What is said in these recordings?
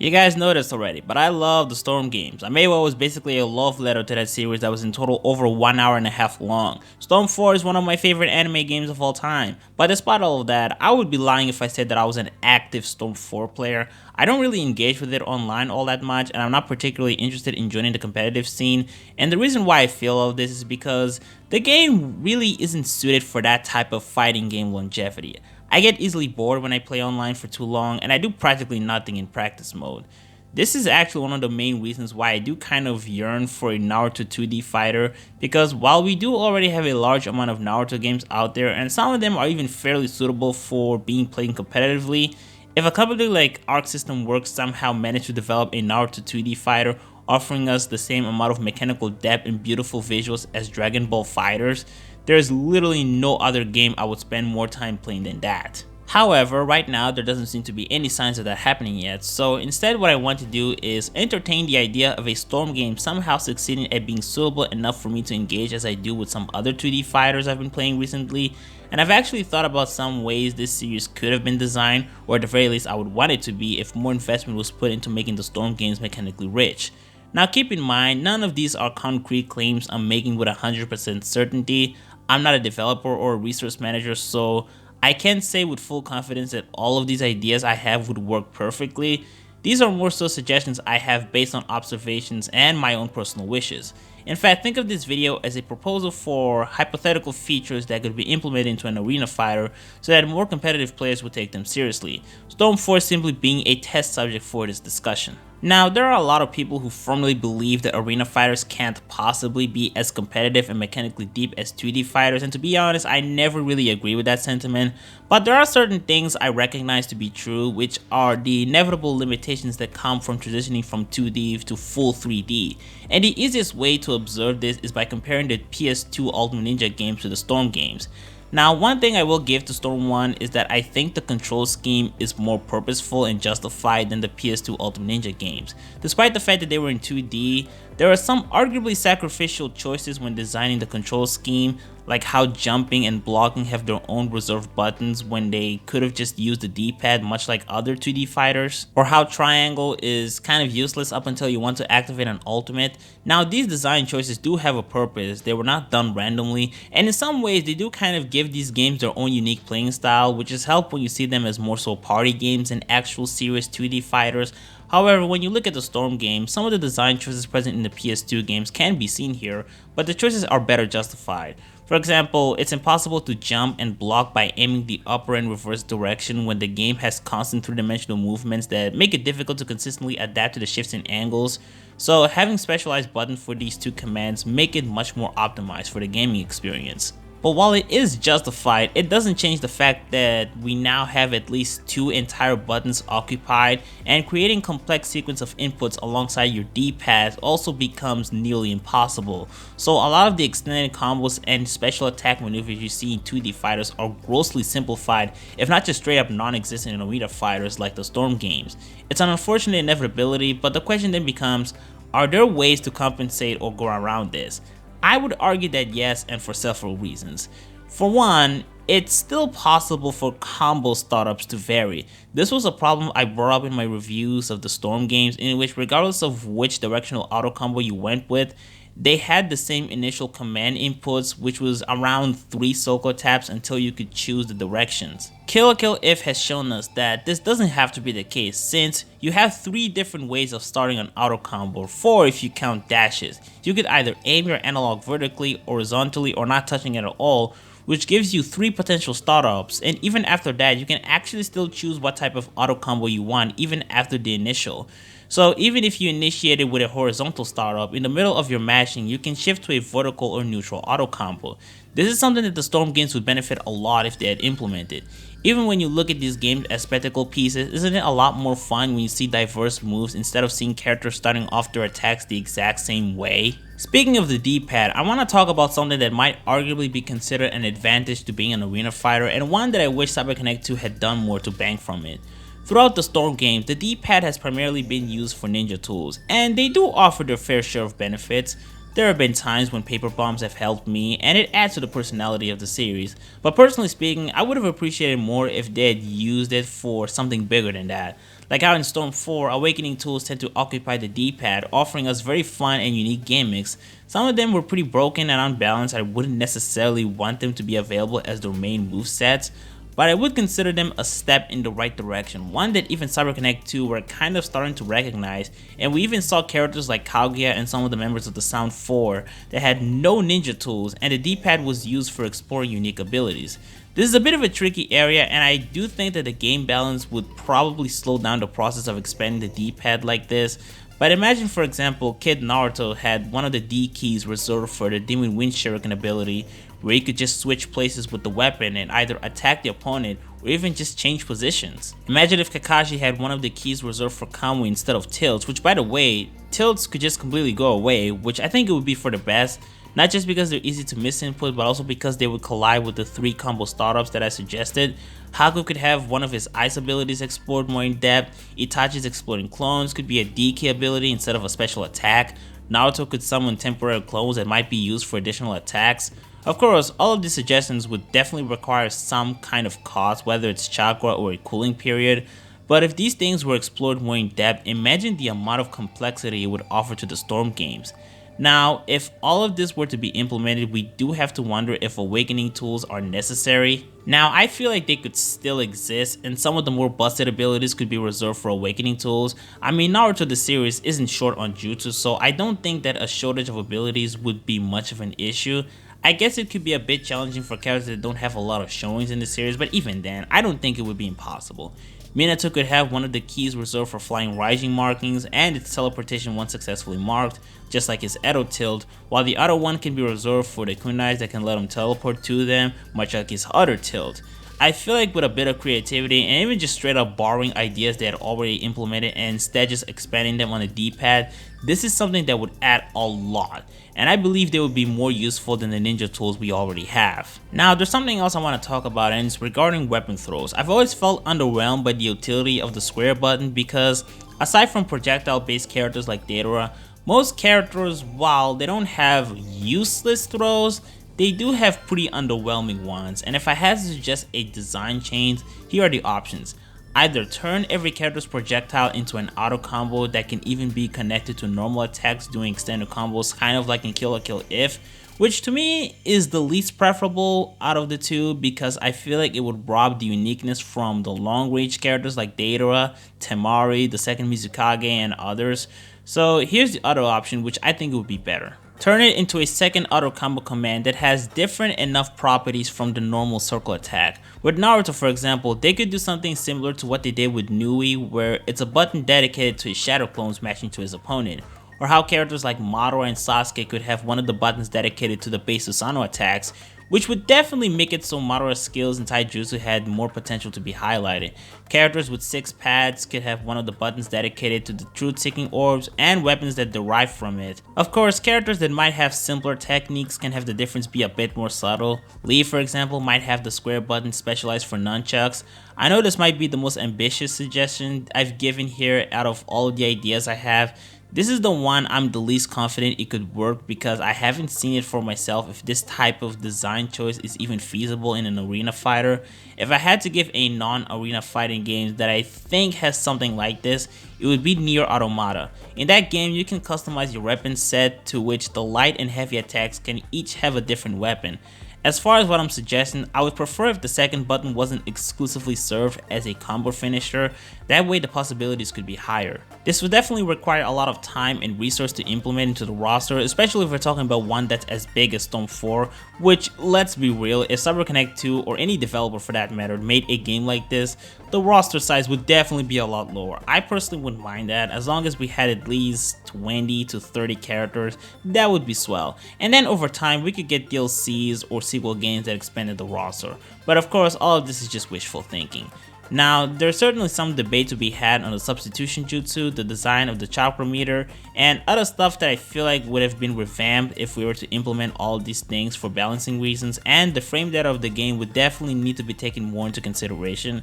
You guys know this already, but I love the Storm games. I made what was basically a love letter to that series that was in total over 1.5 hours long. Storm 4 is one of my favorite anime games of all time, but despite all of that, I would be lying if I said that I was an active Storm 4 player. I don't really engage with it online all that much, and I'm not particularly interested in joining the competitive scene, and the reason why I feel all of this is because the game really isn't suited for that type of fighting game longevity. I get easily bored when I play online for too long, and I do practically nothing in practice mode. This is actually one of the main reasons why I do kind of yearn for a Naruto 2D fighter, because while we do already have a large amount of Naruto games out there, and some of them are even fairly suitable for being played competitively, if a company like Arc System Works somehow managed to develop a Naruto 2D fighter offering us the same amount of mechanical depth and beautiful visuals as Dragon Ball FighterZ, there is literally no other game I would spend more time playing than that. However, right now there doesn't seem to be any signs of that happening yet, so instead what I want to do is entertain the idea of a Storm game somehow succeeding at being suitable enough for me to engage as I do with some other 2D fighters I've been playing recently, and I've actually thought about some ways this series could have been designed, or at the very least I would want it to be if more investment was put into making the Storm games mechanically rich. Now keep in mind, none of these are concrete claims I'm making with 100% certainty. I'm not a developer or a resource manager, so I can't say with full confidence that all of these ideas I have would work perfectly. These are more so suggestions I have based on observations and my own personal wishes. In fact, think of this video as a proposal for hypothetical features that could be implemented into an arena fighter so that more competitive players would take them seriously. Storm 4 simply being a test subject for this discussion. Now, there are a lot of people who firmly believe that arena fighters can't possibly be as competitive and mechanically deep as 2D fighters, and to be honest, I never really agree with that sentiment, but there are certain things I recognize to be true, which are the inevitable limitations that come from transitioning from 2D to full 3D, and the easiest way to observe this is by comparing the PS2 Ultimate Ninja games to the Storm games. Now, one thing I will give to Storm 1 is that I think the control scheme is more purposeful and justified than the PS2 Ultimate Ninja games. Despite the fact that they were in 2D, there are some arguably sacrificial choices when designing the control scheme, like how jumping and blocking have their own reserved buttons when they could have just used the D-pad much like other 2D fighters, or how triangle is kind of useless up until you want to activate an ultimate. Now, these design choices do have a purpose, they were not done randomly, and in some ways they do kind of give these games their own unique playing style, which is helpful when you see them as more so party games than actual serious 2D fighters. However, when you look at the Storm game, some of the design choices present in the PS2 games can be seen here, but the choices are better justified. For example, it's impossible to jump and block by aiming the upper and reverse direction when the game has constant three-dimensional movements that make it difficult to consistently adapt to the shifts in angles, so having specialized buttons for these two commands make it much more optimized for the gaming experience. But while it is justified, it doesn't change the fact that we now have at least two entire buttons occupied, and creating complex sequence of inputs alongside your D-pad also becomes nearly impossible. So a lot of the extended combos and special attack maneuvers you see in 2D fighters are grossly simplified, if not just straight up non-existent in arena fighters like the Storm games. It's an unfortunate inevitability, but the question then becomes, are there ways to compensate or go around this? I would argue that yes, and for several reasons. For one, it's still possible for combo startups to vary. This was a problem I brought up in my reviews of the Storm games, in which regardless of which directional auto combo you went with, they had the same initial command inputs, which was around 3 Soko taps until you could choose the directions. Kill la Kill If has shown us that this doesn't have to be the case, since you have 3 different ways of starting an auto combo, 4 if you count dashes. You could either aim your analog vertically, horizontally, or not touching it at all, which gives you 3 potential startups, and even after that you can actually still choose what type of auto combo you want even after the initial. So even if you initiated with a horizontal startup, in the middle of your mashing you can shift to a vertical or neutral auto combo. This is something that the Storm games would benefit a lot if they had implemented. Even when you look at these games as spectacle pieces, isn't it a lot more fun when you see diverse moves instead of seeing characters starting off their attacks the exact same way? Speaking of the D-pad, I want to talk about something that might arguably be considered an advantage to being an arena fighter, and one that I wish CyberConnect 2 had done more to bank from it. Throughout the Storm games, the D-pad has primarily been used for ninja tools, and they do offer their fair share of benefits. There have been times when paper bombs have helped me, and it adds to the personality of the series, but personally speaking, I would have appreciated more if they had used it for something bigger than that. Like how in Storm 4, awakening tools tend to occupy the D-pad, offering us very fun and unique gimmicks. Some of them were pretty broken and unbalanced. I wouldn't necessarily want them to be available as their main movesets, but I would consider them a step in the right direction, one that even CyberConnect 2 were kind of starting to recognize, and we even saw characters like Kaguya and some of the members of the Sound 4 that had no ninja tools, and the D-pad was used for exploring unique abilities. This is a bit of a tricky area, and I do think that the game balance would probably slow down the process of expanding the D-pad like this. But imagine, for example, Kid Naruto had one of the D keys reserved for the Demon Wind Shuriken ability, where he could just switch places with the weapon and either attack the opponent or even just change positions. Imagine if Kakashi had one of the keys reserved for Kamui instead of tilts, which by the way, tilts could just completely go away, which I think it would be for the best. Not just because they're easy to misinput, but also because they would collide with the 3 combo startups that I suggested. Haku could have one of his ice abilities explored more in depth, Itachi's exploding clones could be a D-key ability instead of a special attack, Naruto could summon temporary clones that might be used for additional attacks. Of course, all of these suggestions would definitely require some kind of cost, whether it's chakra or a cooling period, but if these things were explored more in depth, imagine the amount of complexity it would offer to the Storm games. Now, if all of this were to be implemented, we do have to wonder if awakening tools are necessary. Now, I feel like they could still exist, and some of the more busted abilities could be reserved for awakening tools. I mean, Naruto the series isn't short on jutsu, so I don't think that a shortage of abilities would be much of an issue. I guess it could be a bit challenging for characters that don't have a lot of showings in the series, but even then, I don't think it would be impossible. Minato could have one of the keys reserved for flying rising markings and its teleportation once successfully marked, just like his Edo tilt, while the other one can be reserved for the kunais that can let him teleport to them, much like his other tilt. I feel like with a bit of creativity and even just straight up borrowing ideas they had already implemented and instead just expanding them on the D-pad, this is something that would add a lot, and I believe they would be more useful than the ninja tools we already have. Now, there's something else I want to talk about, and it's regarding weapon throws. I've always felt underwhelmed by the utility of the square button because, aside from projectile based characters like Deidara, most characters, while they don't have useless throws, they do have pretty underwhelming ones, and if I had to suggest a design change, here are the options. Either turn every character's projectile into an auto combo that can even be connected to normal attacks doing extended combos, kind of like in Kill la Kill If, which to me is the least preferable out of the two because I feel like it would rob the uniqueness from the long range characters like Deidara, Temari, the second Mizukage, and others. So here's the other option, which I think would be better. Turn it into a second auto combo command that has different enough properties from the normal circle attack. With Naruto, for example, they could do something similar to what they did with Nui, where it's a button dedicated to his shadow clones matching to his opponent. Or how characters like Madara and Sasuke could have one of the buttons dedicated to the base Susanoo attacks, which would definitely make it so Madara's skills and taijutsu had more potential to be highlighted. Characters with 6 pads could have one of the buttons dedicated to the truth-seeking orbs and weapons that derive from it. Of course, characters that might have simpler techniques can have the difference be a bit more subtle. Lee, for example, might have the square button specialized for nunchucks. I know this might be the most ambitious suggestion I've given here out of all of the ideas I have. This is the one I'm the least confident it could work because I haven't seen it for myself if this type of design choice is even feasible in an arena fighter. If I had to give a non-arena fighting game that I think has something like this, it would be Nier Automata. In that game, you can customize your weapon set to which the light and heavy attacks can each have a different weapon. As far as what I'm suggesting, I would prefer if the second button wasn't exclusively served as a combo finisher, that way the possibilities could be higher. This would definitely require a lot of time and resource to implement into the roster, especially if we're talking about one that's as big as Storm 4, which, let's be real, if CyberConnect 2 or any developer for that matter made a game like this, the roster size would definitely be a lot lower. I personally wouldn't mind that, as long as we had at least 20 to 30 characters, that would be swell. And then over time, we could get DLCs or sequel games that expanded the roster. But of course, all of this is just wishful thinking. Now, there's certainly some debate to be had on the substitution jutsu, the design of the chakra meter, and other stuff that I feel like would have been revamped if we were to implement all of these things for balancing reasons, and the frame data of the game would definitely need to be taken more into consideration.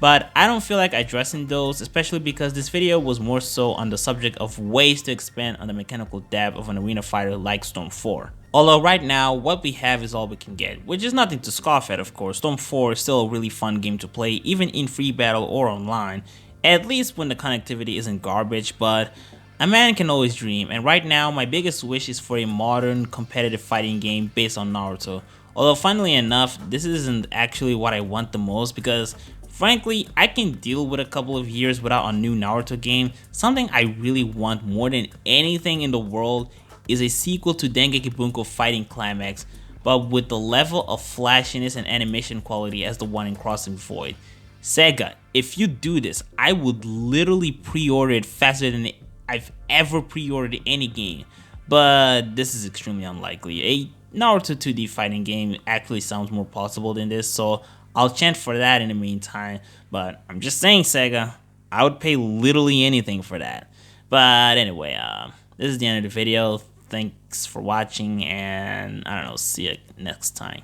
But I don't feel like addressing those, especially because this video was more so on the subject of ways to expand on the mechanical depth of an arena fighter like Storm 4. Although right now, what we have is all we can get, which is nothing to scoff at of course. Storm 4 is still a really fun game to play, even in free battle or online. at least when the connectivity isn't garbage, but a man can always dream, and right now my biggest wish is for a modern competitive fighting game based on Naruto. Although funnily enough, this isn't actually what I want the most because frankly, I can deal with a couple of years without a new Naruto game. Something I really want more than anything in the world is a sequel to Dengeki Bunko Fighting Climax, but with the level of flashiness and animation quality as the one in Crossing Void. Sega, if you do this, I would literally pre-order it faster than I've ever pre-ordered any game. But this is extremely unlikely. A Naruto 2D fighting game actually sounds more possible than this, so I'll chant for that in the meantime. But I'm just saying, Sega, I would pay literally anything for that. But anyway, this is the end of the video. Thanks for watching, and I don't know, see you next time.